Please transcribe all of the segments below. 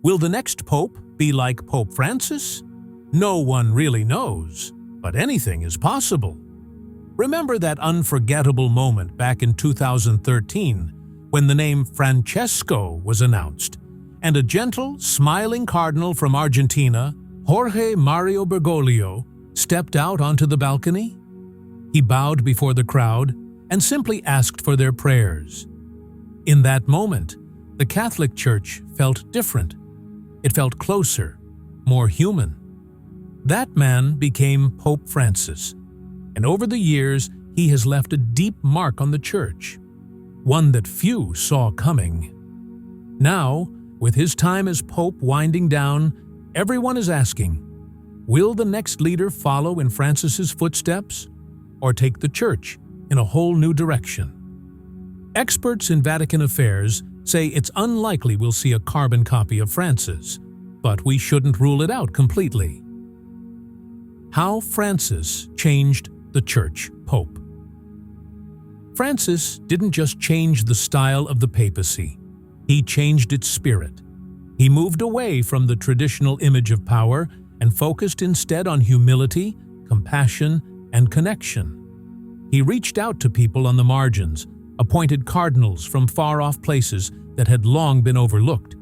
Will the next pope be like Pope Francis? No one really knows, but anything is possible. Remember that unforgettable moment back in 2013 when the name Francesco was announced, and a gentle, smiling cardinal from Argentina, Jorge Mario Bergoglio, stepped out onto the balcony? He bowed before the crowd and simply asked for their prayers. In that moment, the Catholic Church felt different. It felt closer, more human. That man became Pope Francis, and over the years he has left a deep mark on the Church, one that few saw coming. Now, with his time as Pope winding down, everyone is asking, will the next leader follow in Francis's footsteps or take the Church in a whole new direction? Experts in Vatican affairs say it's unlikely we'll see a carbon copy of Francis, but we shouldn't rule it out completely. How Francis changed the Church Pope. Francis didn't just change the style of the papacy, he changed its spirit. He moved away from the traditional image of power and focused instead on humility, compassion, and connection. He reached out to people on the margins, appointed cardinals from far-off places that had long been overlooked,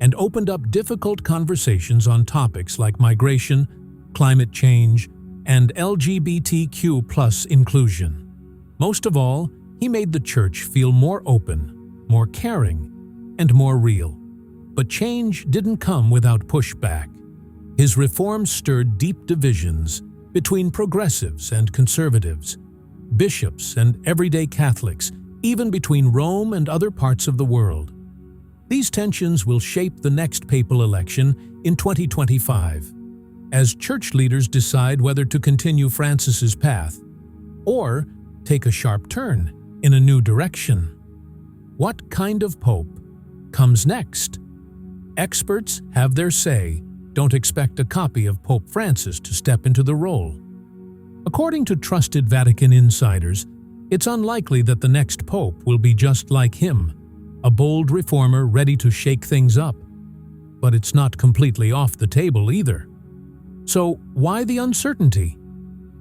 and opened up difficult conversations on topics like migration, climate change, and LGBTQ+ inclusion. Most of all, he made the Church feel more open, more caring, and more real. But change didn't come without pushback. His reforms stirred deep divisions between progressives and conservatives, bishops and everyday Catholics, even between Rome and other parts of the world. These tensions will shape the next papal election in 2025, as Church leaders decide whether to continue Francis's path or take a sharp turn in a new direction. What kind of pope comes next? Experts have their say. Don't expect a copy of Pope Francis to step into the role. According to trusted Vatican insiders, it's unlikely that the next pope will be just like him, a bold reformer ready to shake things up. But it's not completely off the table either. So why the uncertainty?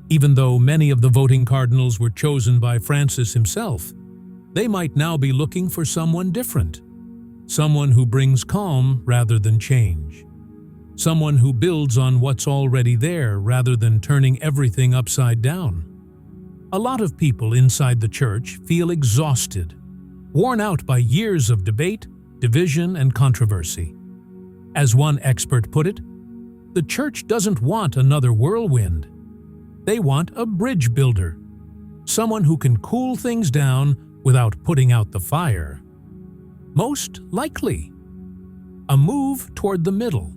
Even though many of the voting cardinals were chosen by Francis himself, they might now be looking for someone different. Someone who brings calm rather than change. Someone who builds on what's already there rather than turning everything upside down. A lot of people inside the Church feel exhausted, worn out by years of debate, division, and controversy. As one expert put it, the Church doesn't want another whirlwind. They want a bridge builder, someone who can cool things down without putting out the fire. Most likely, a move toward the middle.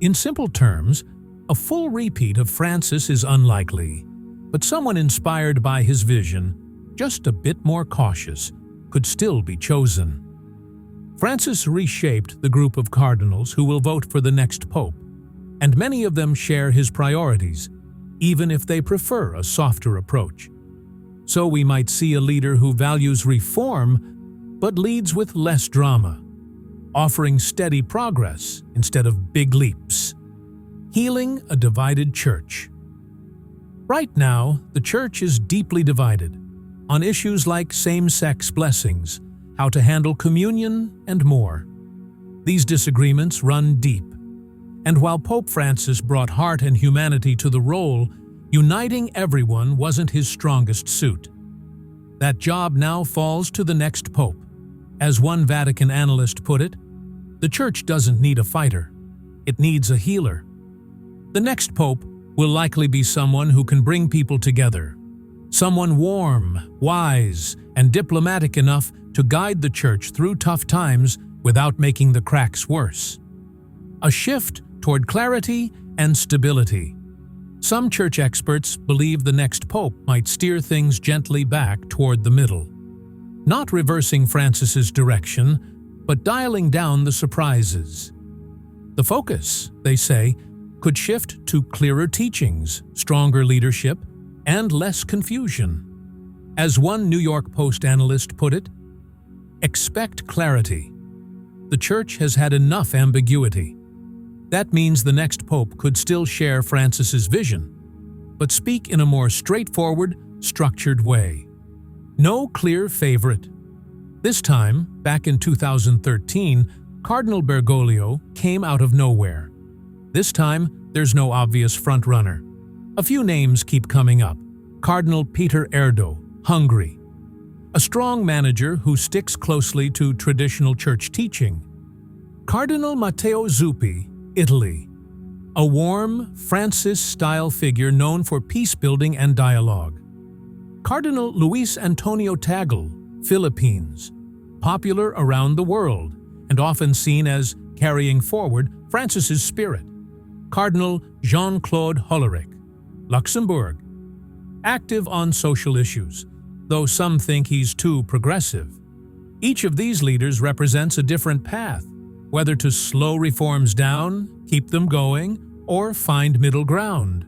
In simple terms, a full repeat of Francis is unlikely, but someone inspired by his vision, just a bit more cautious, could still be chosen. Francis reshaped the group of cardinals who will vote for the next pope, and many of them share his priorities, even if they prefer a softer approach. So we might see a leader who values reform but leads with less drama, offering steady progress instead of big leaps, healing a divided Church. Right now, the Church is deeply divided on issues like same-sex blessings, how to handle communion, and more. These disagreements run deep, and while Pope Francis brought heart and humanity to the role, uniting everyone wasn't his strongest suit. That job now falls to the next pope. As one Vatican analyst put it, the Church doesn't need a fighter, it needs a healer. The next pope will likely be someone who can bring people together, someone warm, wise, and diplomatic enough to guide the Church through tough times without making the cracks worse. A shift toward clarity and stability. Some Church experts believe the next pope might steer things gently back toward the middle, not reversing Francis's direction, but dialing down the surprises. The focus, they say, could shift to clearer teachings, stronger leadership, and less confusion. As one New York Post analyst put it, expect clarity. the Church has had enough ambiguity. That means the next pope could still share Francis's vision, but speak in a more straightforward, structured way. No clear favorite. This time, back in 2013, Cardinal Bergoglio came out of nowhere. This time, there's no obvious frontrunner. A few names keep coming up. Cardinal Peter Erdo, Hungary. A strong manager who sticks closely to traditional church teaching. Cardinal Matteo Zuppi, Italy. A warm, Francis-style figure known for peace-building and dialogue. Cardinal Luis Antonio Tagle, Philippines. Popular around the world and often seen as carrying forward Francis's spirit. Cardinal Jean-Claude Hollerich, Luxembourg. Active on social issues, though some think he's too progressive. Each of these leaders represents a different path, whether to slow reforms down, keep them going, or find middle ground.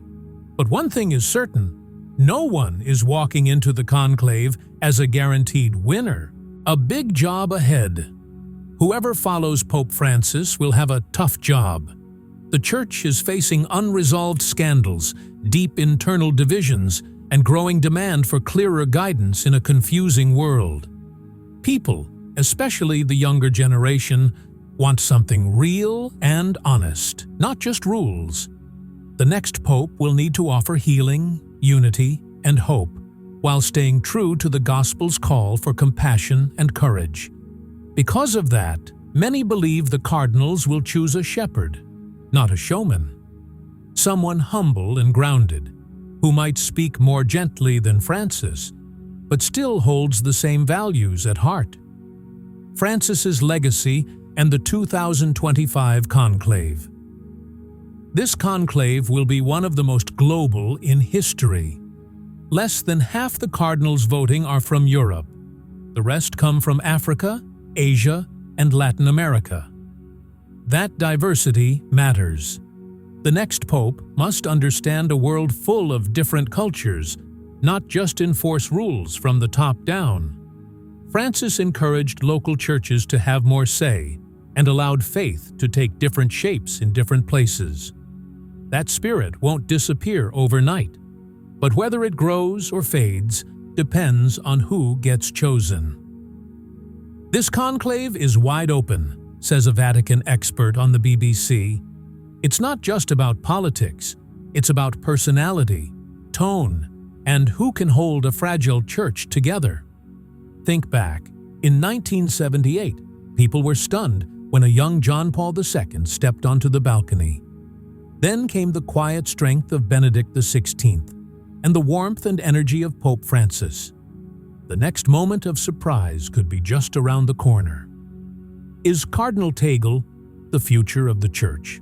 But one thing is certain, no one is walking into the conclave as a guaranteed winner. A big job ahead. Whoever follows Pope Francis will have a tough job. The Church is facing unresolved scandals, deep internal divisions, and growing demand for clearer guidance in a confusing world. People, especially the younger generation, want something real and honest, not just rules. The next pope will need to offer healing, unity, and hope, while staying true to the Gospel's call for compassion and courage. Because of that, many believe the cardinals will choose a shepherd, not a showman. Someone humble and grounded, who might speak more gently than Francis, but still holds the same values at heart. Francis's legacy and the 2025 Conclave. This conclave will be one of the most global in history. Less than half the cardinals voting are from Europe. The rest come from Africa, Asia, and Latin America. That diversity matters. The next pope must understand a world full of different cultures, not just enforce rules from the top down. Francis encouraged local churches to have more say and allowed faith to take different shapes in different places. That spirit won't disappear overnight, but whether it grows or fades depends on who gets chosen. This conclave is wide open, says a Vatican expert on the BBC. It's not just about politics, it's about personality, tone, and who can hold a fragile church together. Think back. In 1978, people were stunned when a young John Paul II stepped onto the balcony. Then came the quiet strength of Benedict XVI and the warmth and energy of Pope Francis. The next moment of surprise could be just around the corner. Is Cardinal Tagle the future of the Church?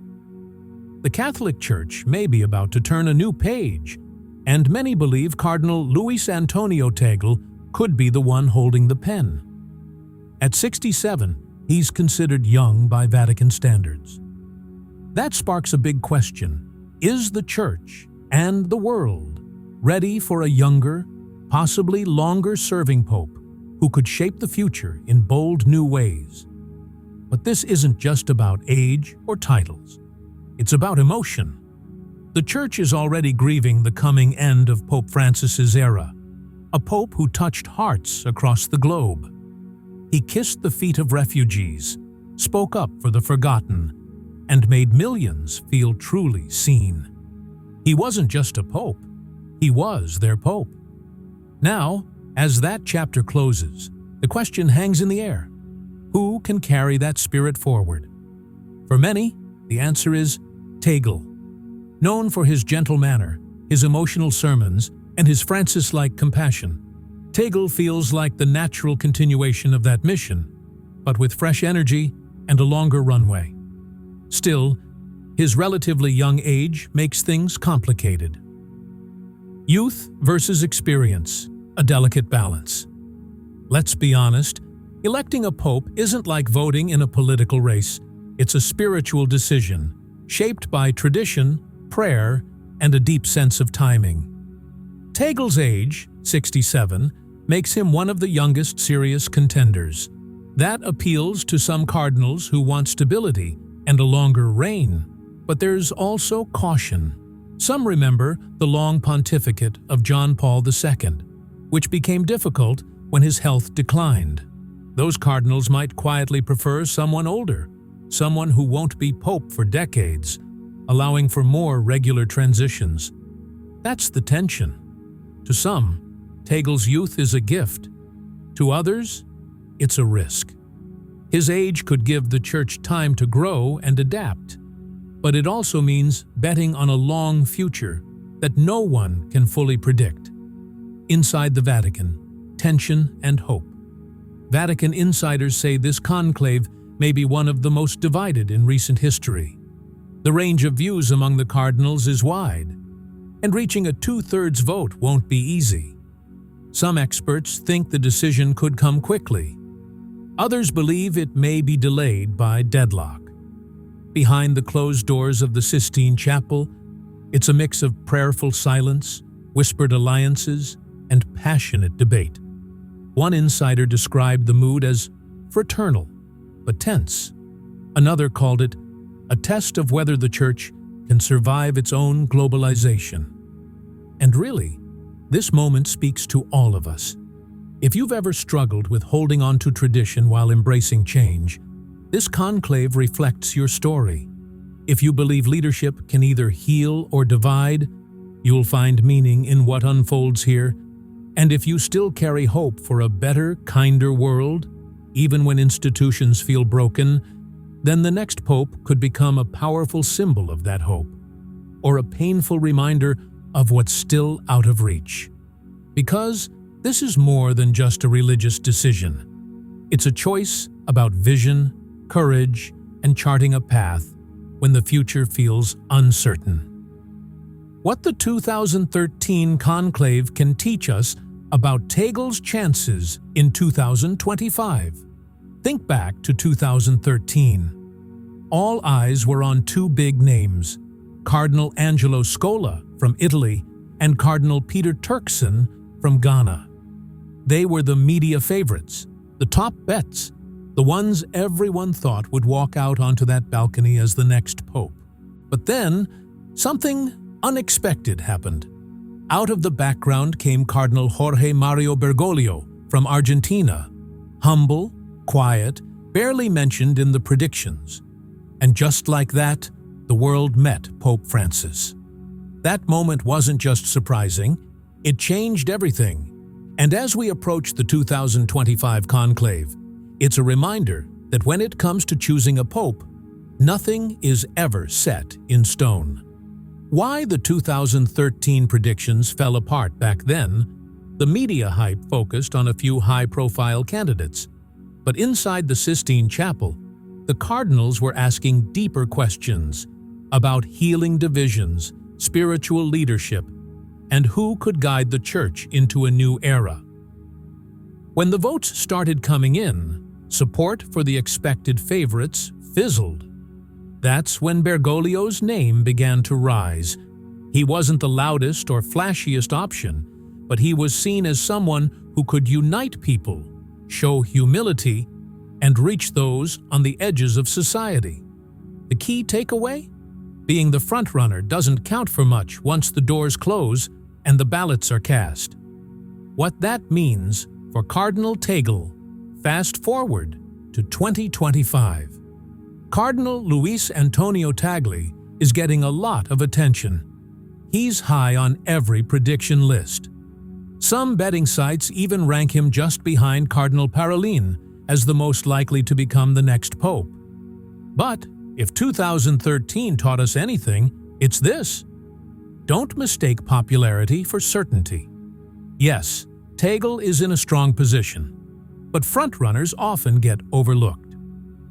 The Catholic Church may be about to turn a new page, and many believe Cardinal Luis Antonio Tagle could be the one holding the pen. At 67, he's considered young by Vatican standards. That sparks a big question. Is the Church and the world ready for a younger, possibly longer-serving pope who could shape the future in bold new ways? But this isn't just about age or titles. It's about emotion. The Church is already grieving the coming end of Pope Francis's era, a pope who touched hearts across the globe. He kissed the feet of refugees, spoke up for the forgotten, and made millions feel truly seen. He wasn't just a pope, he was their pope. Now, as that chapter closes, the question hangs in the air. Who can carry that spirit forward? For many, the answer is Tagle. Known for his gentle manner, his emotional sermons, and his Francis-like compassion, Tagle feels like the natural continuation of that mission, but with fresh energy and a longer runway. Still, his relatively young age makes things complicated. Youth versus experience, a delicate balance. Let's be honest, electing a pope isn't like voting in a political race. It's a spiritual decision, shaped by tradition, prayer, and a deep sense of timing. Tagle's age, 67, makes him one of the youngest serious contenders. That appeals to some cardinals who want stability and a longer reign, but there's also caution. Some remember the long pontificate of John Paul II, which became difficult when his health declined. Those cardinals might quietly prefer someone older, someone who won't be pope for decades, allowing for more regular transitions. That's the tension. To some, Tagle's youth is a gift. To others, it's a risk. His age could give the Church time to grow and adapt, but it also means betting on a long future that no one can fully predict. Inside the Vatican, tension and hope. Vatican insiders say this conclave may be one of the most divided in recent history. The range of views among the cardinals is wide, and reaching a two-thirds vote won't be easy. Some experts think the decision could come quickly. Others believe it may be delayed by deadlock. Behind the closed doors of the Sistine Chapel, it's a mix of prayerful silence, whispered alliances, and passionate debate. One insider described the mood as fraternal, but tense. Another called it a test of whether the Church can survive its own globalization. And really, this moment speaks to all of us. If you've ever struggled with holding on to tradition while embracing change, this conclave reflects your story. If you believe leadership can either heal or divide, you'll find meaning in what unfolds here. And if you still carry hope for a better, kinder world, even when institutions feel broken, then the next pope could become a powerful symbol of that hope, or a painful reminder of what's still out of reach. Because this is more than just a religious decision. It's a choice about vision, courage, and charting a path when the future feels uncertain. What the 2013 conclave can teach us about Tagle's chances in 2025. Think back to 2013. All eyes were on two big names, Cardinal Angelo Scola from Italy and Cardinal Peter Turkson from Ghana. They were the media favorites, the top bets, the ones everyone thought would walk out onto that balcony as the next pope. But then, something unexpected happened. Out of the background came Cardinal Jorge Mario Bergoglio from Argentina, humble, quiet, barely mentioned in the predictions. And just like that, the world met Pope Francis. That moment wasn't just surprising, it changed everything. And as we approach the 2025 conclave, it's a reminder that when it comes to choosing a pope, nothing is ever set in stone. Why the 2013 predictions fell apart back then, the media hype focused on a few high-profile candidates. But inside the Sistine Chapel, the cardinals were asking deeper questions about healing divisions, spiritual leadership, and who could guide the Church into a new era. When the votes started coming in, support for the expected favorites fizzled. That's when Bergoglio's name began to rise. He wasn't the loudest or flashiest option, but he was seen as someone who could unite people, show humility, and reach those on the edges of society. The key takeaway? Being the frontrunner doesn't count for much once the doors close and the ballots are cast. What that means for Cardinal Tagle, fast forward to 2025. Cardinal Luis Antonio Tagle is getting a lot of attention. He's high on every prediction list. Some betting sites even rank him just behind Cardinal Parolin as the most likely to become the next pope. But if 2013 taught us anything, it's this. Don't mistake popularity for certainty. Yes, Tagle is in a strong position, but frontrunners often get overlooked.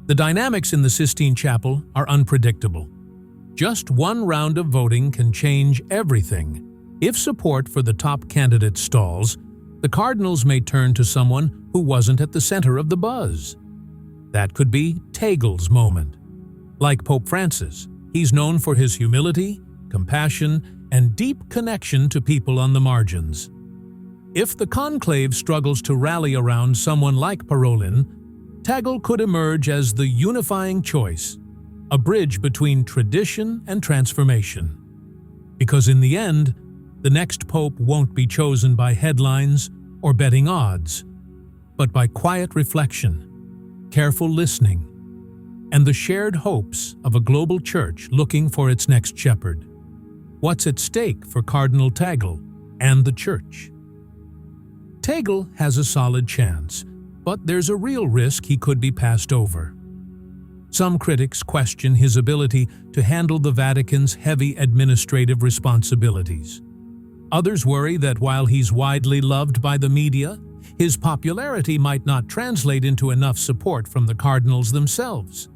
The dynamics in the Sistine Chapel are unpredictable. Just one round of voting can change everything. If support for the top candidate stalls, the cardinals may turn to someone who wasn't at the center of the buzz. That could be Tagle's moment. Like Pope Francis, he's known for his humility, compassion, and deep connection to people on the margins. If the conclave struggles to rally around someone like Parolin, Tagle could emerge as the unifying choice, a bridge between tradition and transformation. Because in the end, the next pope won't be chosen by headlines or betting odds, but by quiet reflection, careful listening, and the shared hopes of a global church looking for its next shepherd. What's at stake for Cardinal Tagle and the Church? Tagle has a solid chance, but there's a real risk he could be passed over. Some critics question his ability to handle the Vatican's heavy administrative responsibilities. Others worry that while he's widely loved by the media, his popularity might not translate into enough support from the cardinals themselves.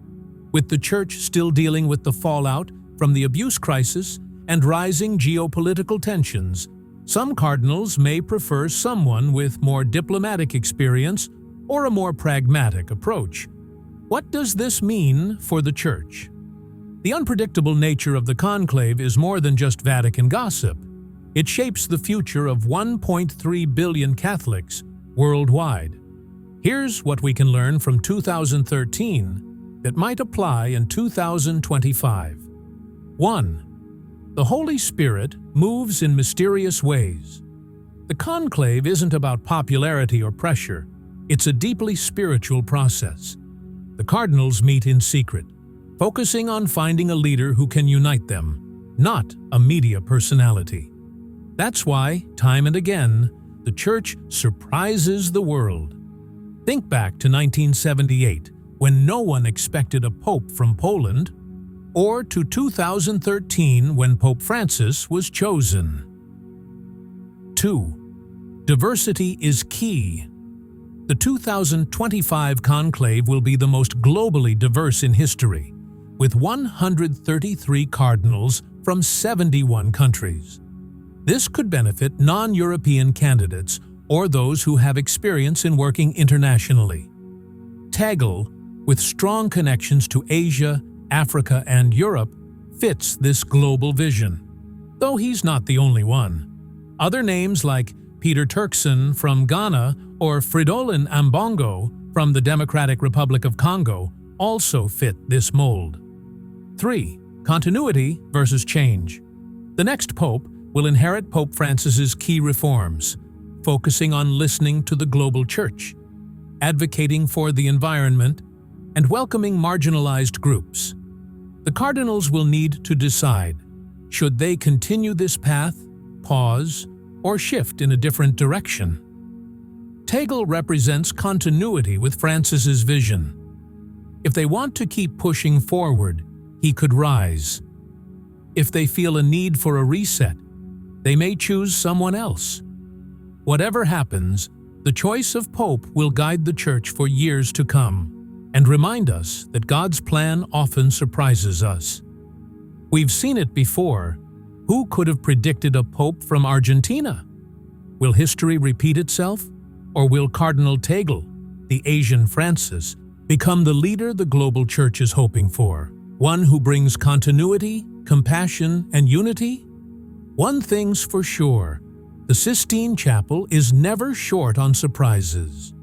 With the Church still dealing with the fallout from the abuse crisis and rising geopolitical tensions, some cardinals may prefer someone with more diplomatic experience or a more pragmatic approach. What does this mean for the Church? The unpredictable nature of the conclave is more than just Vatican gossip. It shapes the future of 1.3 billion Catholics worldwide. Here's what we can learn from 2013 that might apply in 2025. 1. The Holy Spirit moves in mysterious ways. The conclave isn't about popularity or pressure. It's a deeply spiritual process. The cardinals meet in secret, focusing on finding a leader who can unite them, not a media personality. That's why, time and again, the Church surprises the world. Think back to 1978, when no one expected a pope from Poland, or to 2013 when Pope Francis was chosen. 2. Diversity is key. The 2025 conclave will be the most globally diverse in history, with 133 cardinals from 71 countries. This could benefit non-European candidates or those who have experience in working internationally. Tagle, with strong connections to Asia, Africa, and Europe, fits this global vision. Though he's not the only one. Other names like Peter Turkson from Ghana or Fridolin Ambongo from the Democratic Republic of Congo also fit this mold. 3. Continuity versus change. The next pope will inherit Pope Francis's key reforms, focusing on listening to the global church, advocating for the environment, and welcoming marginalized groups. The cardinals will need to decide, should they continue this path, pause, or shift in a different direction? Tagle represents continuity with Francis's vision. If they want to keep pushing forward, he could rise. If they feel a need for a reset, they may choose someone else. Whatever happens, the choice of Pope will guide the Church for years to come and remind us that God's plan often surprises us. We've seen it before. Who could have predicted a Pope from Argentina? Will history repeat itself? Or will Cardinal Tagle, the Asian Francis, become the leader the global Church is hoping for? One who brings continuity, compassion, and unity? One thing's for sure, the Sistine Chapel is never short on surprises.